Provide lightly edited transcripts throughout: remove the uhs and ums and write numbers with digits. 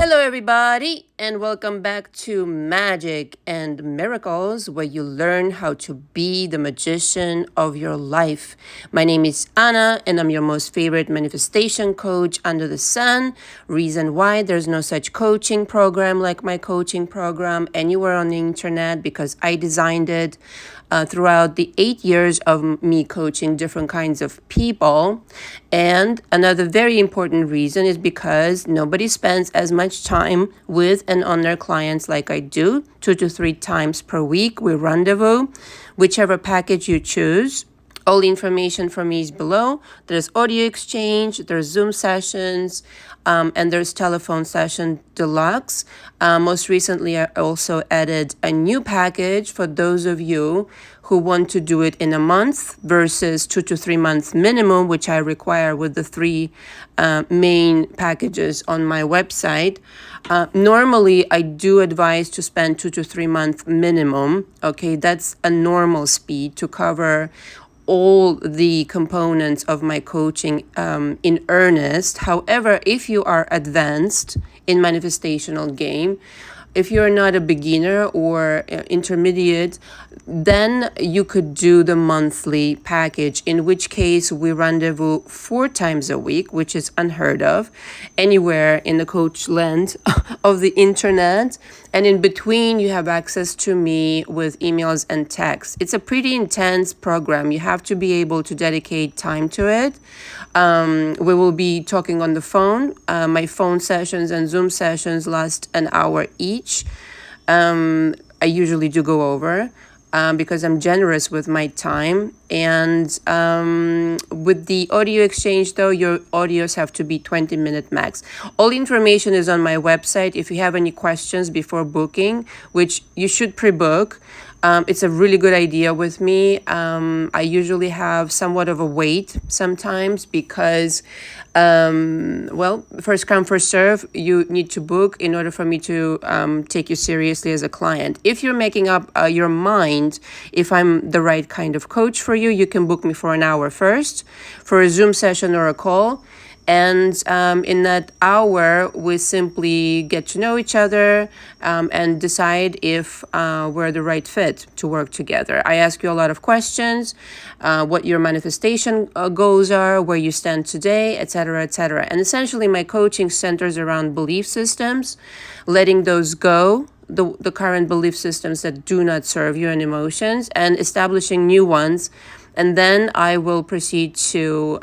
Hello, everybody, and welcome back to Magic and Miracles, where you learn how to be the magician of your life. My name is Anna, and I'm your most favorite manifestation coach under the sun. Reason why there's no such coaching program like my coaching program anywhere on the internet, because I designed it throughout the 8 years of me coaching different kinds of people. And another very important reason is because nobody spends as much time with and on their clients like I do. 2 to 3 times per week we rendezvous, whichever package you choose. All the information for me is below. There's audio exchange, there's Zoom sessions, and there's telephone session deluxe. Most recently, I also added a new package for those of you who want to do it in a month versus 2 to 3 months minimum, which I require with the 3 main packages on my website. Normally, I do advise to spend 2 to 3 month minimum. Okay, that's a normal speed to cover all the components of my coaching in earnest. However, if you are advanced in manifestational game, if you're not a beginner or intermediate, then you could do the monthly package, in which case we rendezvous 4 times a week, which is unheard of anywhere in the coach land of the internet. And in between, you have access to me with emails and texts. It's a pretty intense program. You have to be able to dedicate time to it. We will be talking on the phone. My phone sessions and Zoom sessions last an hour each. I usually do go over because I'm generous with my time. And with the audio exchange, though, your audios have to be 20-minute max. All the information is on my website. If you have any questions before booking, which you should pre-book, it's a really good idea with me. I usually have somewhat of a wait sometimes because, first come, first serve. You need to book in order for me to take you seriously as a client. If you're making up your mind, if I'm the right kind of coach for you, you can book me for an hour first for a Zoom session or a call. And in that hour, we simply get to know each other and decide if we're the right fit to work together. I ask you a lot of questions, what your manifestation goals are, where you stand today, etc., etc. And essentially, my coaching centers around belief systems, letting those go, the current belief systems that do not serve you and emotions, and establishing new ones. And then I will proceed to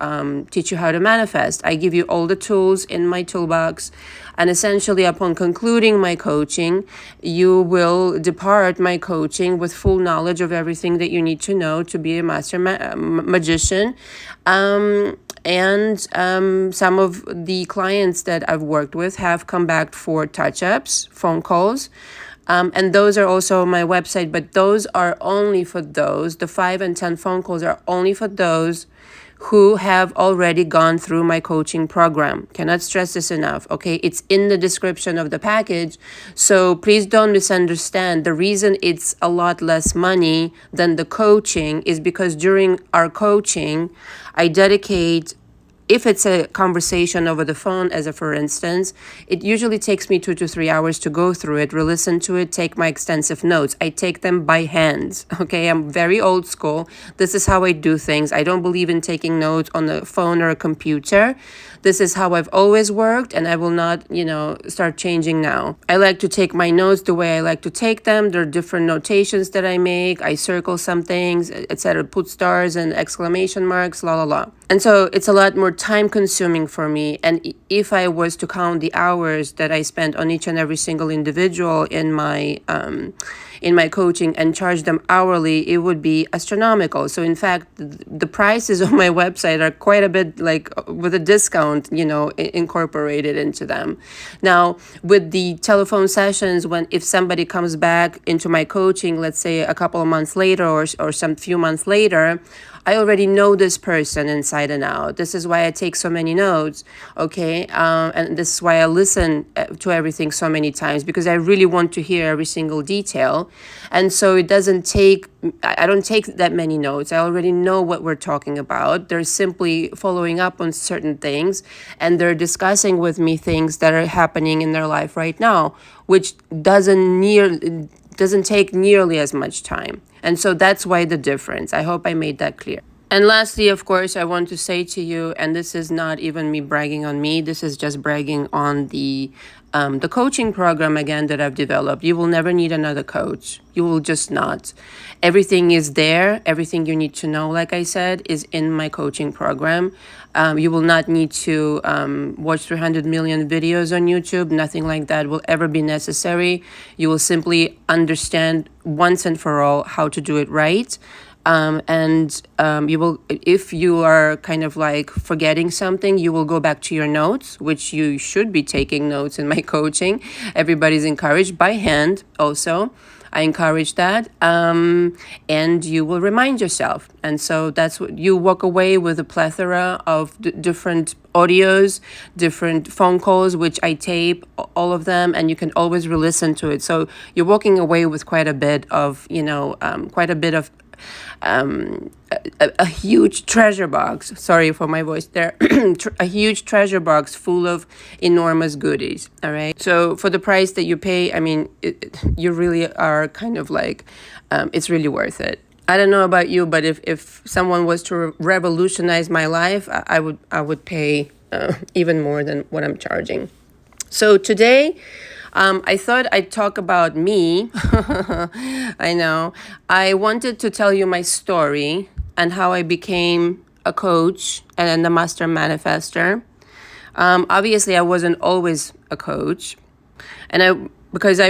teach you how to manifest. I give you all the tools in my toolbox. And essentially, upon concluding my coaching, you will depart my coaching with full knowledge of everything that you need to know to be a master magician. And some of the clients that I've worked with have come back for touch-ups, phone calls. And those are also on my website, but those are only for those. The 5 and 10 phone calls are only for those who have already gone through my coaching program. Cannot stress this enough, okay? It's in the description of the package. So please don't misunderstand. The reason it's a lot less money than the coaching is because during our coaching, I dedicate, if it's a conversation over the phone, as a for instance, it usually takes me 2 to 3 hours to go through it, re-listen to it, take my extensive notes. I take them by hand, okay? I'm very old school. This is how I do things. I don't believe in taking notes on a phone or a computer. This is how I've always worked, and I will not, start changing now. I like to take my notes the way I like to take them. There are different notations that I make. I circle some things, etc., put stars and exclamation marks, la la la. And so it's a lot more time consuming for me. And if I was to count the hours that I spent on each and every single individual in my coaching and charge them hourly, it would be astronomical. So in fact, the prices on my website are quite a bit like with a discount, incorporated into them. Now, with the telephone sessions, if somebody comes back into my coaching, let's say a couple of months later or some few months later, I already know this person inside and out. This is why I take so many notes, okay? And this is why I listen to everything so many times, because I really want to hear every single detail. And so it doesn't take, I don't take that many notes. I already know what we're talking about. They're simply following up on certain things, and they're discussing with me things that are happening in their life right now, which doesn't take nearly as much time. And so that's why the difference. I hope I made that clear. And lastly, of course, I want to say to you, and this is not even me bragging on me, this is just bragging on the coaching program again that I've developed. You will never need another coach. You will just not. Everything is there. Everything you need to know, like I said, is in my coaching program. You will not need to watch 300 million videos on YouTube. Nothing like that will ever be necessary. You will simply understand once and for all how to do it right. You will, if you are kind of like forgetting something, you will go back to your notes, which you should be taking notes in my coaching. Everybody's encouraged by hand also. I encourage that. And you will remind yourself. And so that's what you walk away with, a plethora of different audios, different phone calls, which I tape, all of them, and you can always re-listen to it. So you're walking away with quite a bit of, a huge treasure box. Sorry for my voice there. A huge treasure box full of enormous goodies. All right. So for the price that you pay, I mean, you really are kind of like, it's really worth it. I don't know about you, but if someone was to revolutionize my life, I would pay even more than what I'm charging. So today, I thought I'd talk about me. I know. I wanted to tell you my story and how I became a coach and a master manifestor. Obviously, I wasn't always a coach. And because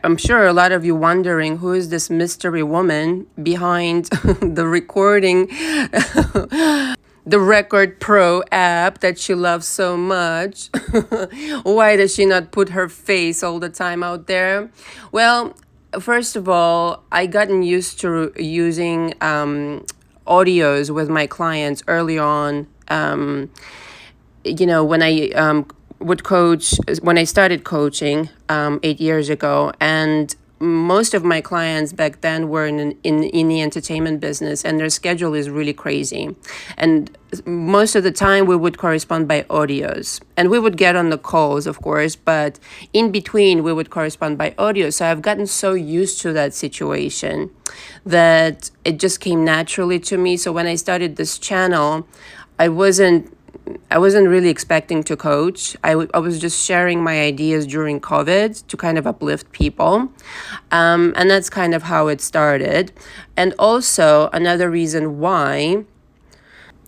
I'm sure a lot of you wondering, who is this mystery woman behind the recording, the Record Pro app that she loves so much. Why does she not put her face all the time out there? Well, first of all, I gotten used to using audios with my clients early on. When I would coach, when I started coaching 8 years ago, and most of my clients back then were in the entertainment business, and their schedule is really crazy. And most of the time we would correspond by audios, and we would get on the calls, of course, but in between we would correspond by audio. So I've gotten so used to that situation that it just came naturally to me. So when I started this channel, I wasn't really expecting to coach. I was just sharing my ideas during COVID to kind of uplift people. And that's kind of how it started. And also another reason why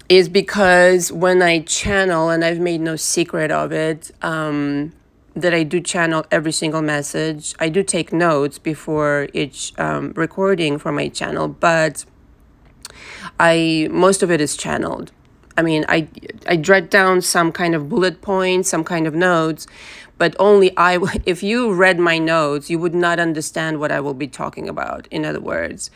is because when I channel, and I've made no secret of it, that I do channel every single message. I do take notes before each recording for my channel, but most of it is channeled. I mean, I jot down some kind of bullet points, some kind of notes, but only if you read my notes, you would not understand what I will be talking about. In other words,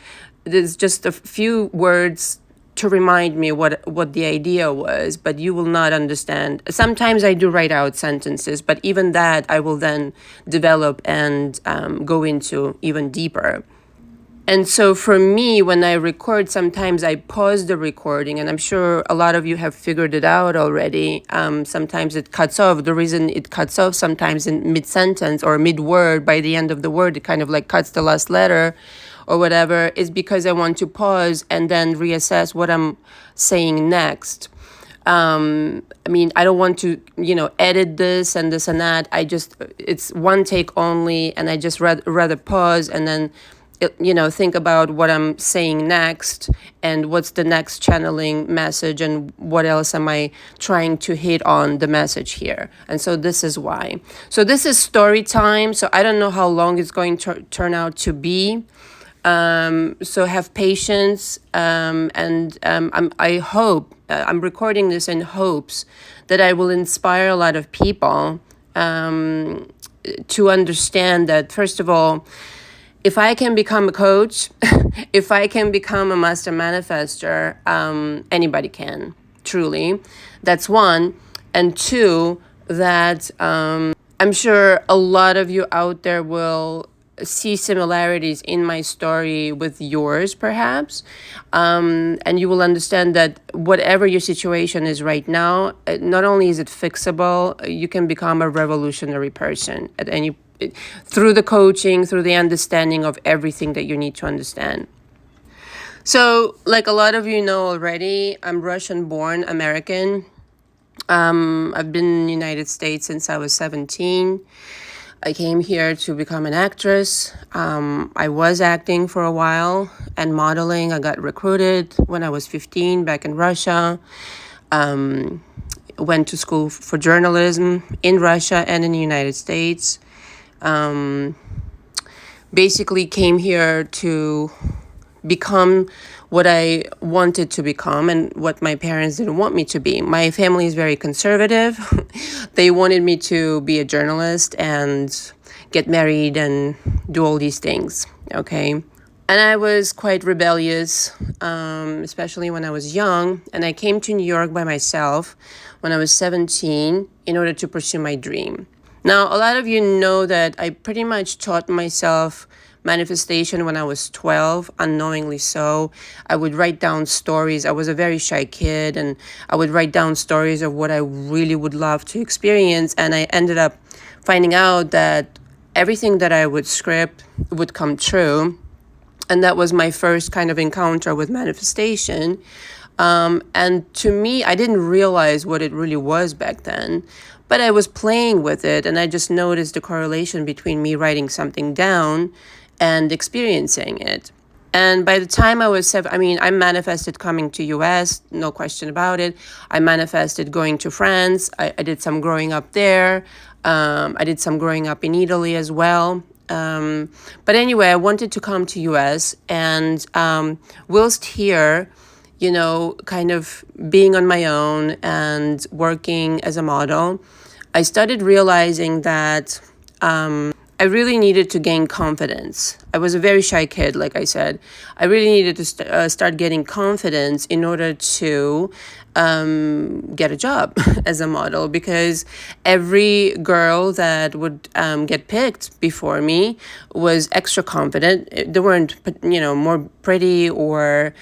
there's just a few words to remind me what the idea was, but you will not understand. Sometimes I do write out sentences, but even that I will then develop and go into even deeper. And so for me, when I record, sometimes I pause the recording, and I'm sure a lot of you have figured it out already. Sometimes it cuts off. The reason it cuts off sometimes in mid-sentence or mid-word, by the end of the word, it kind of like cuts the last letter or whatever, is because I want to pause and then reassess what I'm saying next. I mean, I don't want to, edit this and that. It's one take only, and I just rather pause and then think about what I'm saying next and what's the next channeling message and what else am I trying to hit on the message here. And so this is why. So this is story time. So I don't know how long it's going to turn out to be. So have patience. I hope, I'm recording this in hopes that I will inspire a lot of people to understand that, first of all, if I can become a coach, if I can become a master manifestor, anybody can, truly. That's one. And two, that I'm sure a lot of you out there will see similarities in my story with yours, perhaps. And you will understand that whatever your situation is right now, not only is it fixable, you can become a revolutionary person at any through the coaching, through the understanding of everything that you need to understand. So, like a lot of you know already, I'm Russian-born American. I've been in the United States since I was 17. I came here to become an actress. I was acting for a while and modeling. I got recruited when I was 15 back in Russia. Went to school for journalism in Russia and in the United States. Basically came here to become what I wanted to become and what my parents didn't want me to be. My family is very conservative. They wanted me to be a journalist and get married and do all these things, okay? And I was quite rebellious, especially when I was young. And I came to New York by myself when I was 17 in order to pursue my dream. Now, a lot of you know that I pretty much taught myself manifestation when I was 12, unknowingly so. I would write down stories. I was a very shy kid, and I would write down stories of what I really would love to experience. And I ended up finding out that everything that I would script would come true. And that was my first kind of encounter with manifestation. And to me, I didn't realize what it really was back then, but I was playing with it, and I just noticed the correlation between me writing something down and experiencing it. And by the time I was I manifested coming to US, no question about it. I manifested going to France. I did some growing up there. I did some growing up in Italy as well. But anyway, I wanted to come to US, and whilst here, you know, kind of being on my own and working as a model, I started realizing that I really needed to gain confidence. I was a very shy kid, like I said. I really needed to start getting confidence in order to get a job as a model, because every girl that would get picked before me was extra confident. They weren't, you know, more pretty or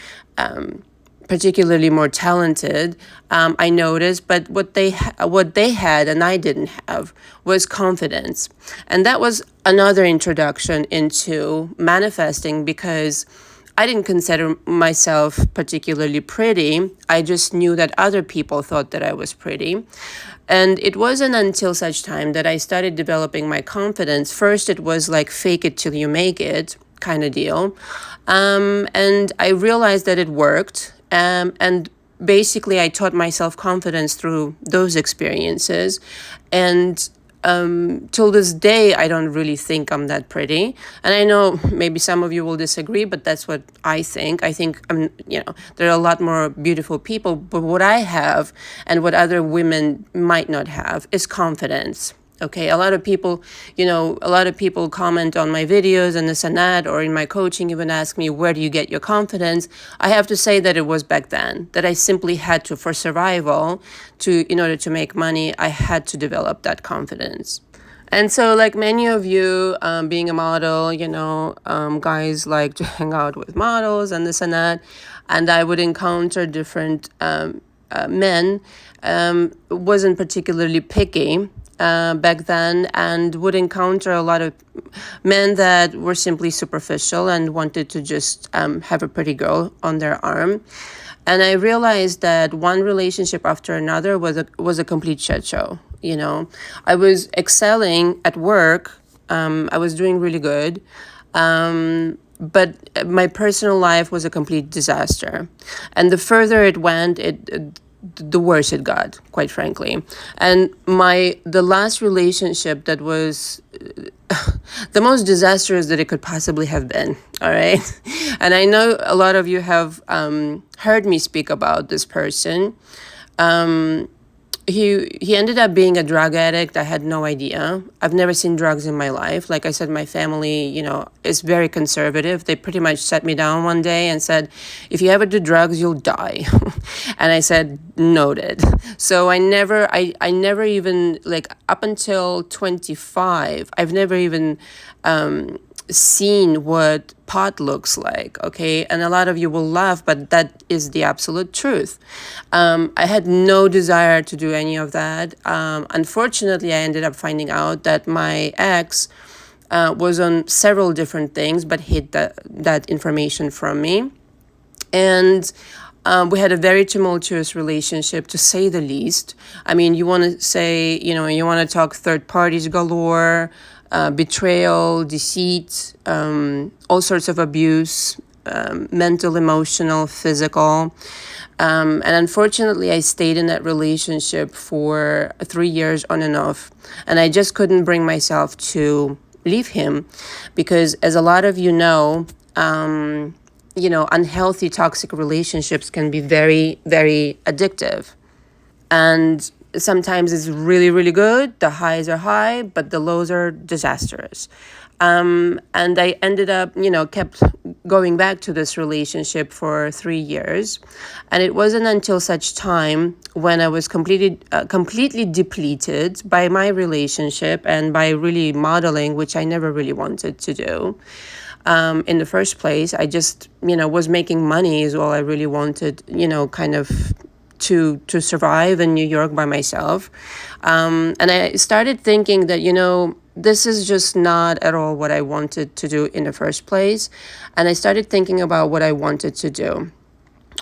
particularly more talented, I noticed, but what they had and I didn't have was confidence. And that was another introduction into manifesting, because I didn't consider myself particularly pretty. I just knew that other people thought that I was pretty. And it wasn't until such time that I started developing my confidence. First, it was like fake it till you make it kind of deal. And I realized that it worked. And basically, I taught myself confidence through those experiences. And till this day, I don't really think I'm that pretty. And I know maybe some of you will disagree, but that's what I think. I think, there are a lot more beautiful people. But what I have and what other women might not have is confidence. Okay, a lot of people comment on my videos and this and that, or in my coaching even ask me, where do you get your confidence? I have to say that it was back then, that I simply had to, for survival, in order to make money, I had to develop that confidence. And so, like many of you, being a model, guys like to hang out with models and this and that, and I would encounter different men, wasn't particularly picky back then, and would encounter a lot of men that were simply superficial and wanted to just have a pretty girl on their arm. And I realized that one relationship after another was a complete shit show. I was excelling at work. I was doing really good. But my personal life was a complete disaster. And the further it went, the worse it got, quite frankly. And the last relationship that was the most disastrous that it could possibly have been, all right? And I know a lot of you have heard me speak about this person. he ended up being a drug addict. I had no idea. I've never seen drugs in my life. Like I said, my family, is very conservative. They pretty much sat me down one day and said, if you ever do drugs, you'll die. And I said, noted. So I never even, like, up until 25, I've never even seen what pot looks like, okay? And a lot of you will laugh, but that is the absolute truth. I had no desire to do any of that. Unfortunately, I ended up finding out that my ex was on several different things, but hid that information from me. And we had a very tumultuous relationship, to say the least. I mean, you want to say, you want to talk third parties galore, betrayal, deceit, all sorts of abuse, mental, emotional, physical. And unfortunately, I stayed in that relationship for 3 years on and off. And I just couldn't bring myself to leave him because, as a lot of you know, unhealthy, toxic relationships can be very, very addictive. And sometimes it's really, really good. The highs are high, but the lows are disastrous. And I ended up, kept going back to this relationship for 3 years. And it wasn't until such time when I was completely depleted by my relationship and by really modeling, which I never really wanted to do. In the first place, I just, was making money is all I really wanted, kind of to survive in New York by myself. And I started thinking that, this is just not at all what I wanted to do in the first place. And I started thinking about what I wanted to do.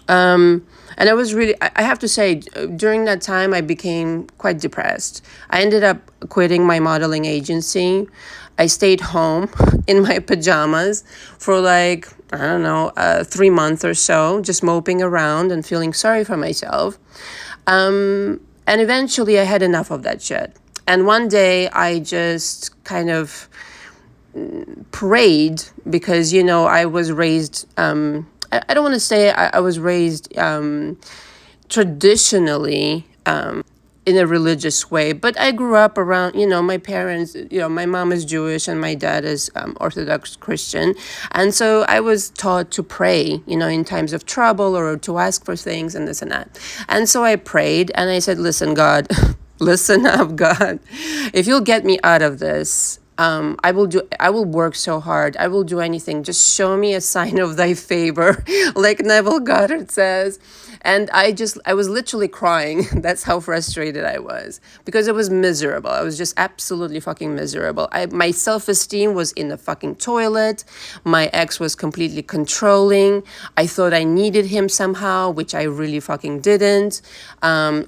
And I was really, I have to say, during that time, I became quite depressed. I ended up quitting my modeling agency. I stayed home in my pajamas for 3 months or so, just moping around and feeling sorry for myself. And eventually I had enough of that shit. And one day I just kind of prayed because, I was raised, I don't want to say I was raised traditionally in a religious way, but I grew up around, my parents, my mom is Jewish and my dad is Orthodox Christian. And so I was taught to pray, in times of trouble or to ask for things and this and that. And so I prayed and I said, listen, God, listen up, God. If you'll get me out of this, I will work so hard. I will do anything. Just show me a sign of thy favor, like Neville Goddard says. And I was literally crying. That's how frustrated I was because it was miserable. I was just absolutely fucking miserable. My self-esteem was in the fucking toilet. My ex was completely controlling. I thought I needed him somehow, which I really fucking didn't.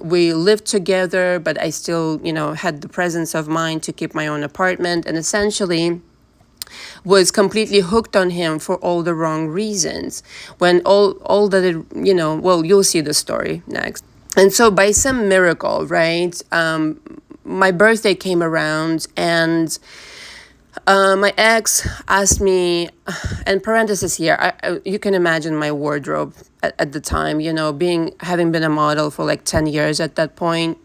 We lived together, but I still, had the presence of mind to keep my own apartment and essentially was completely hooked on him for all the wrong reasons. When all that it, you'll see the story next. And so by some miracle, right, my birthday came around and my ex asked me, and parenthesis here, you can imagine my wardrobe at the time, having been a model for 10 years at that point.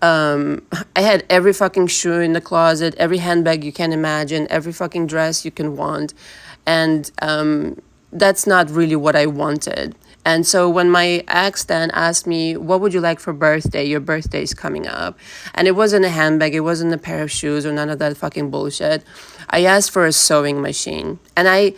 I had every fucking shoe in the closet, every handbag you can imagine, every fucking dress you can want. And that's not really what I wanted. And so when my ex then asked me, what would you like for birthday? Your birthday is coming up. And it wasn't a handbag, it wasn't a pair of shoes or none of that fucking bullshit. I asked for a sewing machine. And I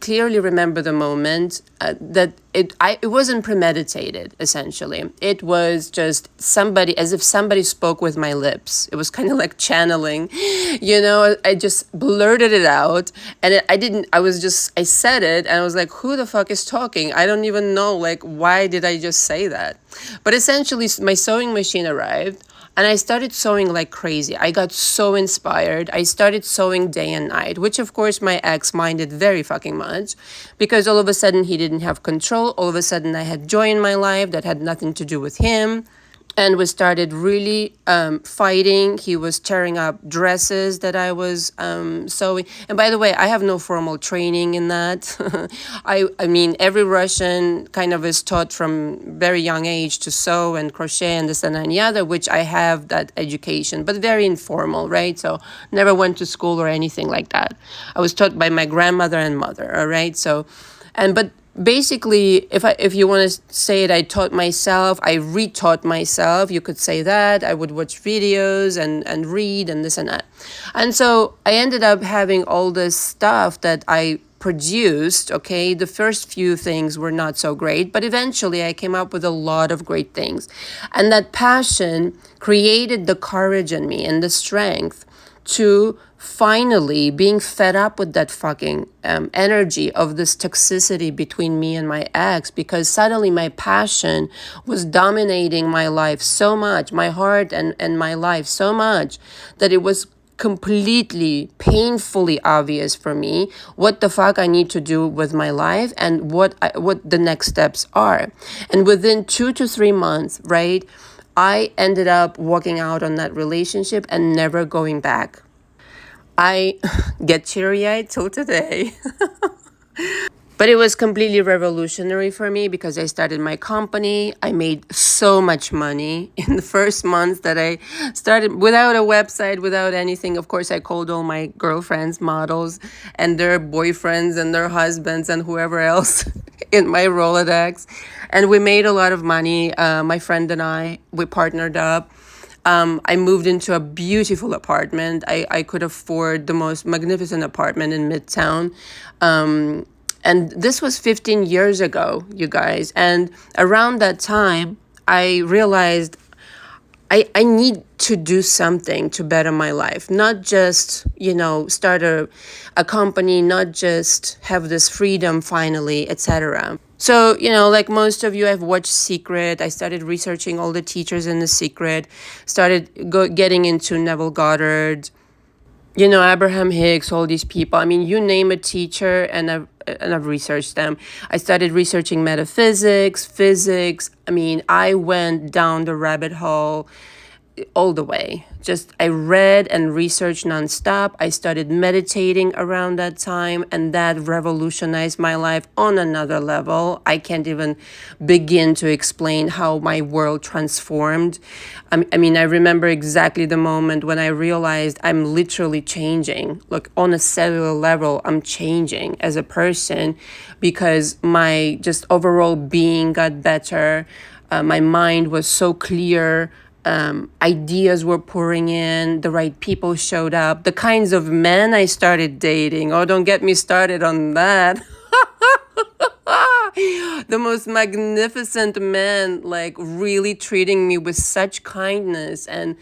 clearly remember the moment that it wasn't premeditated, essentially. It was just as if somebody spoke with my lips. It was kind of like channeling, I just blurted it out. And I said it and I was like, who the fuck is talking? I don't even know, why did I just say that? But essentially, my sewing machine arrived. And I started sewing like crazy. I got so inspired. I started sewing day and night, which of course my ex minded very fucking much because all of a sudden he didn't have control. All of a sudden I had joy in my life that had nothing to do with him. and we started really fighting. He was tearing up dresses that I was sewing. And by the way, I have no formal training in that. I mean, every Russian kind of is taught from very young age to sew and crochet and this and that and the other, which I have that education, but very informal, right? So never went to school or anything like that. I was taught by my grandmother and mother, all right? So, but basically, if you want to say it, I taught myself, I retaught myself, you could say that. I would watch videos and read and this and that. And so I ended up having all this stuff that I produced. Okay, the first few things were not so great, but eventually I came up with a lot of great things. And that passion created the courage in me and the strength to finally being fed up with that fucking energy of this toxicity between me and my ex, because suddenly my passion was dominating my life so much, my heart and my life so much, that it was completely painfully obvious for me what the fuck I need to do with my life and what the next steps are. And within 2 to 3 months, right, I ended up walking out on that relationship and never going back. I get teary-eyed till today. But it was completely revolutionary for me because I started my company. I made so much money in the first month that I started, without a website, without anything. Of course, I called all my girlfriends, models, and their boyfriends and their husbands and whoever else in my Rolodex. And we made a lot of money. My friend and we partnered up. I moved into a beautiful apartment. I could afford the most magnificent apartment in Midtown. And this was 15 years ago, you guys. And around that time, I realized I need to do something to better my life, not just, start a company, not just have this freedom finally, etc. So, like most of you, I've watched Secret. I started researching all the teachers in The Secret, started getting into Neville Goddard, Abraham Hicks, all these people. I mean, you name a teacher, and I've researched them. I started researching metaphysics, physics. I mean, I went down the rabbit hole all the way. Just I read and researched nonstop. I started meditating around that time, and that revolutionized my life on another level. I can't even begin to explain how my world transformed. I mean, I remember exactly the moment when I realized I'm literally changing. Like on a cellular level, I'm changing as a person because my just overall being got better. My mind was so clear. Ideas were pouring in, the right people showed up, the kinds of men I started dating. Oh, don't get me started on that. The most magnificent men, like really treating me with such kindness and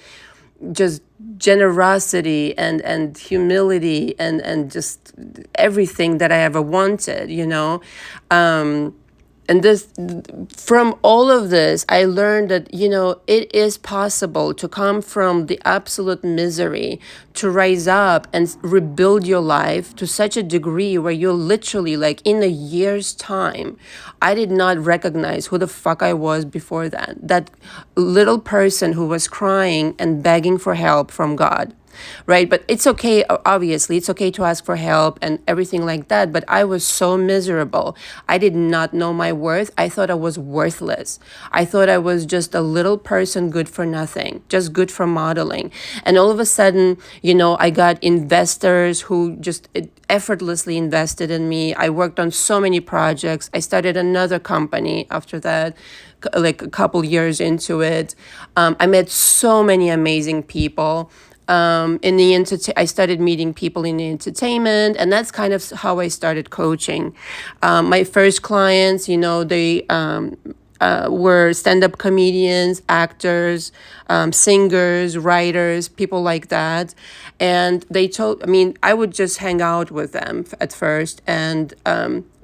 just generosity and humility and just everything that I ever wanted, and this, from all of this, I learned that, it is possible to come from the absolute misery, to rise up and rebuild your life to such a degree where you're literally like in a year's time. I did not recognize who the fuck I was before that. That little person who was crying and begging for help from God. Right? But it's okay, obviously, it's okay to ask for help and everything like that. But I was so miserable. I did not know my worth. I thought I was worthless. I thought I was just a little person good for nothing, just good for modeling. And all of a sudden, I got investors who just effortlessly invested in me. I worked on so many projects. I started another company after that, like a couple years into it. I met so many amazing people. I started meeting people in the entertainment, and that's kind of how I started coaching. My first clients, they were stand-up comedians, actors, singers, writers, people like that. And I would just hang out with them at first. And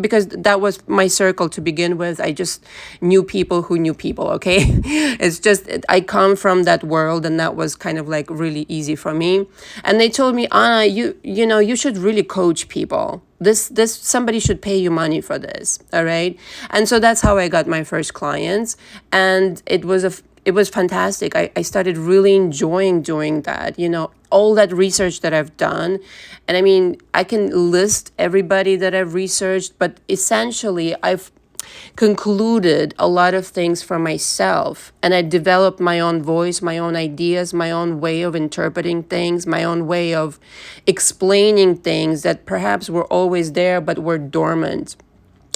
because that was my circle to begin with, I just knew people who knew people, okay? It's just, I come from that world, and that was kind of like really easy for me. And they told me, Anna, you should really coach people. This somebody should pay you money for this, all right? And so that's how I got my first clients. And it was it was fantastic. I started really enjoying doing that, all that research that I've done. And I mean, I can list everybody that I've researched, but essentially I've concluded a lot of things for myself, and I developed my own voice, my own ideas, my own way of interpreting things, my own way of explaining things that perhaps were always there but were dormant.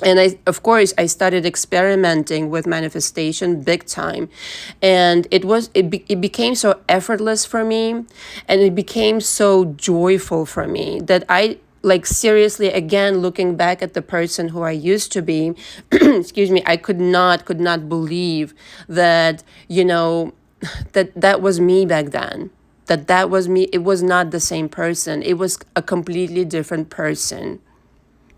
And of course, I started experimenting with manifestation big time, and it became so effortless for me, and it became so joyful for me that I, like, seriously, again, looking back at the person who I used to be, excuse me, I could not believe that, that was me back then. That was me. It was not the same person. It was a completely different person.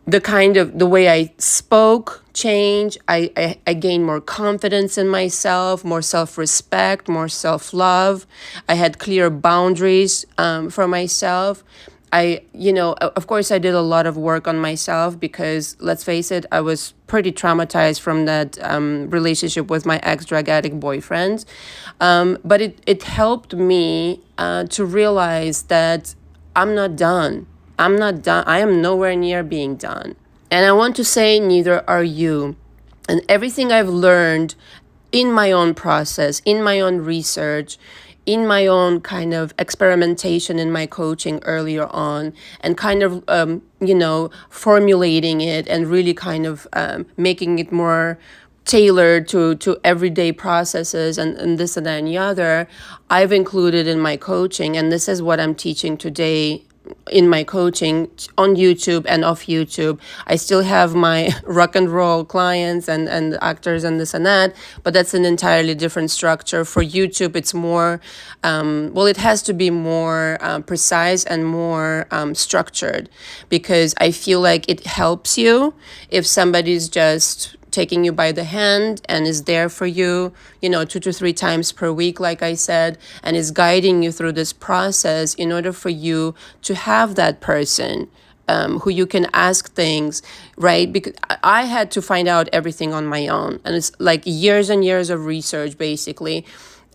The way I spoke changed. I gained more confidence in myself, more self-respect, more self-love. I had clear boundaries for myself. Of course, I did a lot of work on myself because, let's face it, I was pretty traumatized from that relationship with my ex-drug addict boyfriend. But it helped me to realize that I'm not done. I'm not done. I am nowhere near being done. And I want to say, neither are you. And everything I've learned in my own process, in my own research, in my own kind of experimentation in my coaching earlier on, and kind of, formulating it and really kind of making it more tailored to everyday processes and this and that and the other, I've included in my coaching. And this is what I'm teaching today in my coaching on YouTube and off YouTube. I still have my rock and roll clients and actors and this and that, but that's an entirely different structure. For YouTube, it's more, it has to be more precise and more structured, because I feel like it helps you if somebody's just taking you by the hand and is there for you, 2 to 3 times per week, like I said, and is guiding you through this process in order for you to have that person who you can ask things, right? Because I had to find out everything on my own. And it's like years and years of research, basically.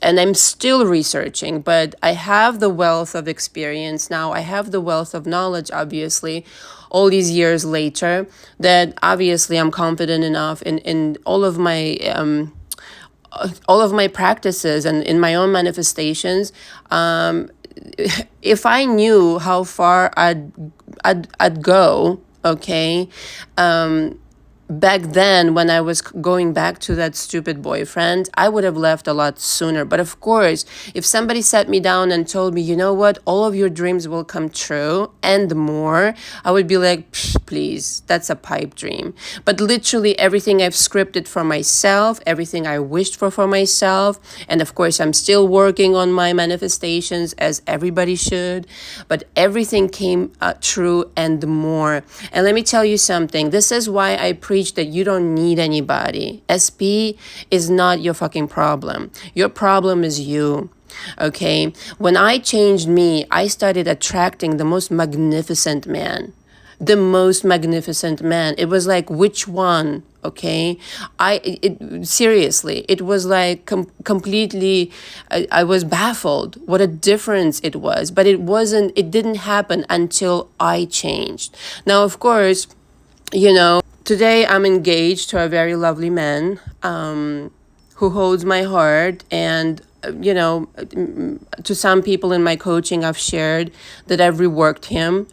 And I'm still researching, but I have the wealth of experience now. I have the wealth of knowledge, obviously, all these years later, that obviously I'm confident enough in all of my practices and in my own manifestations. If I knew how far I'd go, okay, back then, when I was going back to that stupid boyfriend, I would have left a lot sooner. But of course, if somebody sat me down and told me, you know what, all of your dreams will come true and more, I would be like, please, that's a pipe dream. But literally everything I've scripted for myself, everything I wished for myself, and of course, I'm still working on my manifestations, as everybody should, but everything came true and more. And let me tell you something. This is why I preach that you don't need anybody. SP is not your fucking problem. Your problem is you. Okay? When I changed me, I started attracting the most magnificent man. The most magnificent man. It was like, which one? Okay? Seriously, it was like completely, I was baffled what a difference it was. But it didn't happen until I changed. Now, of course, today I'm engaged to a very lovely man who holds my heart. And, to some people in my coaching, I've shared that I've reworked him.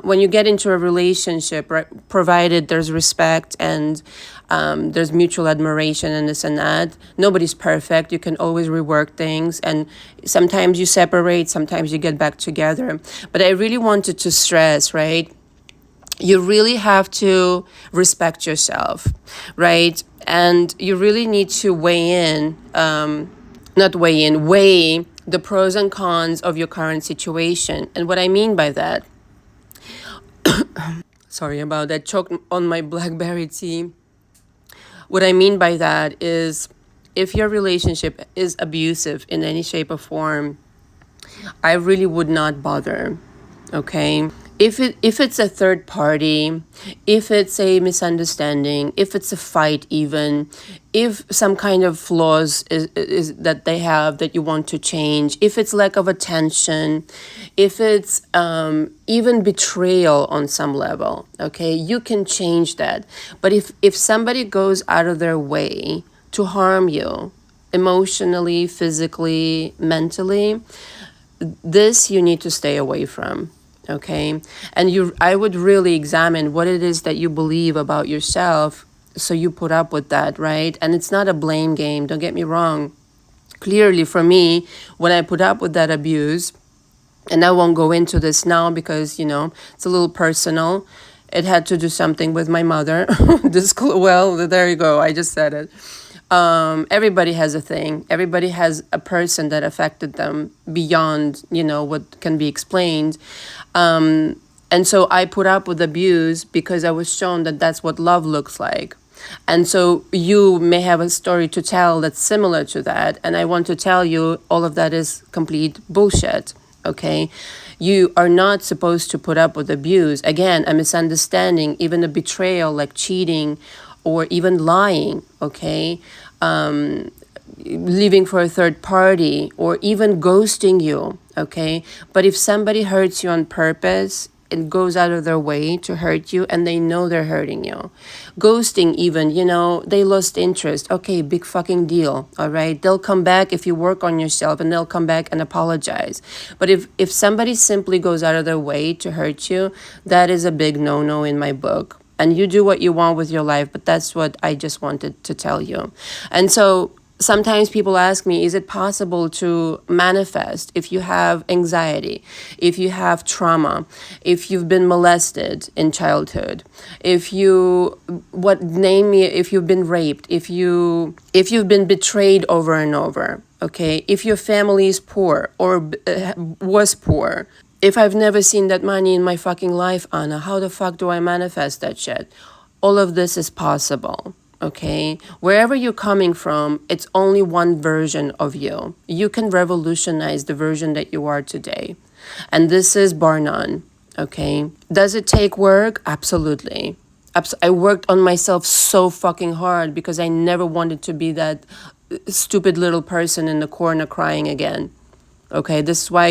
When you get into a relationship, right, provided there's respect and there's mutual admiration and this and that, nobody's perfect. You can always rework things. And sometimes you separate, sometimes you get back together. But I really wanted to stress, right? You really have to respect yourself, right? And you really need to weigh the pros and cons of your current situation. And what I mean by that, sorry about that, choked on my blackberry tea. What I mean by that is, if your relationship is abusive in any shape or form, I really would not bother, okay? if it's a third party, if it's a misunderstanding, if it's a fight, even if some kind of flaws is that they have that you want to change, if it's lack of attention, if it's even betrayal on some level, okay, you can change that. But if somebody goes out of their way to harm you emotionally, physically, mentally, this you need to stay away from. Okay. And I would really examine what it is that you believe about yourself, so you put up with that, right? And it's not a blame game, don't get me wrong. Clearly for me, when I put up with that abuse, and I won't go into this now because it's a little personal, it had to do something with my mother. Well, there you go, I just said it. Everybody has a thing. Everybody has a person that affected them beyond, what can be explained. And so I put up with abuse because I was shown that that's what love looks like. And so you may have a story to tell that's similar to that. And I want to tell you all of that is complete bullshit. Okay. You are not supposed to put up with abuse. Again, a misunderstanding, even a betrayal like cheating or even lying, okay? Leaving for a third party or even ghosting you, okay? But if somebody hurts you on purpose, it goes out of their way to hurt you and they know they're hurting you. Ghosting even, they lost interest. Okay, big fucking deal, all right? They'll come back if you work on yourself and they'll come back and apologize. But if somebody simply goes out of their way to hurt you, that is a big no-no in my book. And you do what you want with your life, but that's what I just wanted to tell you. And so sometimes people ask me, is it possible to manifest if you have anxiety, if you have trauma, if you've been molested in childhood, if you've been raped, if you've been betrayed over and over, okay, if your family is poor or was poor. If I've never seen that money in my fucking life, Anna, how the fuck do I manifest that shit? All of this is possible, okay? Wherever you're coming from, it's only one version of you. You can revolutionize the version that you are today. And this is bar none, okay? Does it take work? Absolutely. I worked on myself so fucking hard because I never wanted to be that stupid little person in the corner crying again. Okay, this is why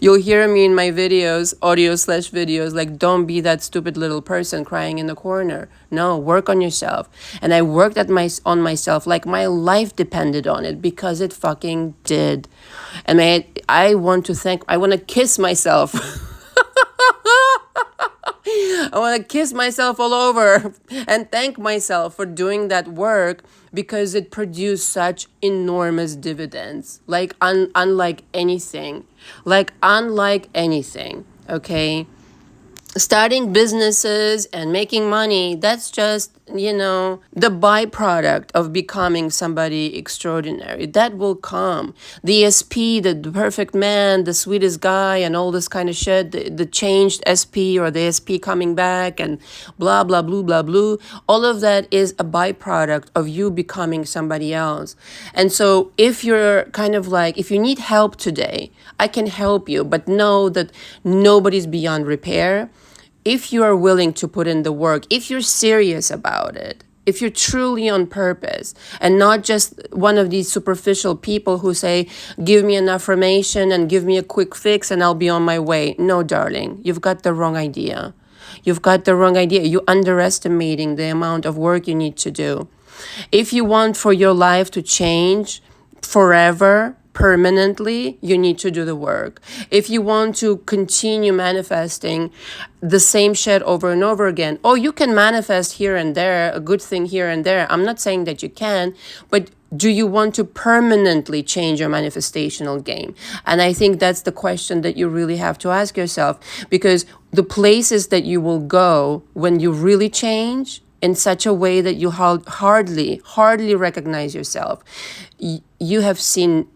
you'll hear me in my videos, audio/videos, like, don't be that stupid little person crying in the corner. No, work on yourself. And I worked on myself like my life depended on it, because it fucking did. And I want to kiss myself. I want to kiss myself all over and thank myself for doing that work, because it produced such enormous dividends, like unlike anything, okay? Starting businesses and making money, that's just, the byproduct of becoming somebody extraordinary. That will come. The SP, the perfect man, the sweetest guy, and all this kind of shit, the changed SP or the SP coming back and blah, blah, blah, blah, blah. All of that is a byproduct of you becoming somebody else. And so if you're if you need help today, I can help you, but know that nobody's beyond repair. If you are willing to put in the work, if you're serious about it, if you're truly on purpose and not just one of these superficial people who say, give me an affirmation and give me a quick fix and I'll be on my way. No, darling, you've got the wrong idea. You've got the wrong idea. You're underestimating the amount of work you need to do. If you want for your life to change forever, permanently, you need to do the work. If you want to continue manifesting the same shit over and over again, you can manifest here and there, a good thing here and there. I'm not saying that you can, but do you want to permanently change your manifestational game? And I think that's the question that you really have to ask yourself, because the places that you will go when you really change in such a way that you hardly recognize yourself, you haven't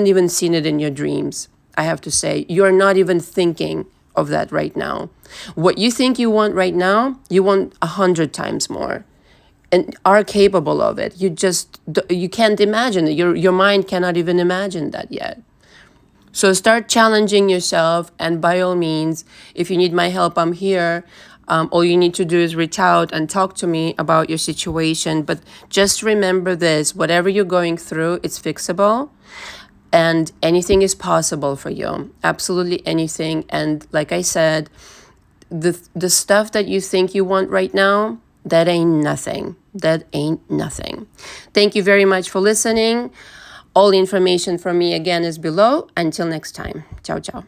even seen it in your dreams. I have to say, you're not even thinking of that right now. What you think you want right now, you want 100 times more, and are capable of it. You can't imagine it. Your mind cannot even imagine that yet. So start challenging yourself. And by all means, if you need my help, I'm here. All you need to do is reach out and talk to me about your situation. But just remember this, whatever you're going through, it's fixable. And anything is possible for you. Absolutely anything. And like I said, the stuff that you think you want right now, that ain't nothing. That ain't nothing. Thank you very much for listening. All information from me again is below. Until next time. Ciao, ciao.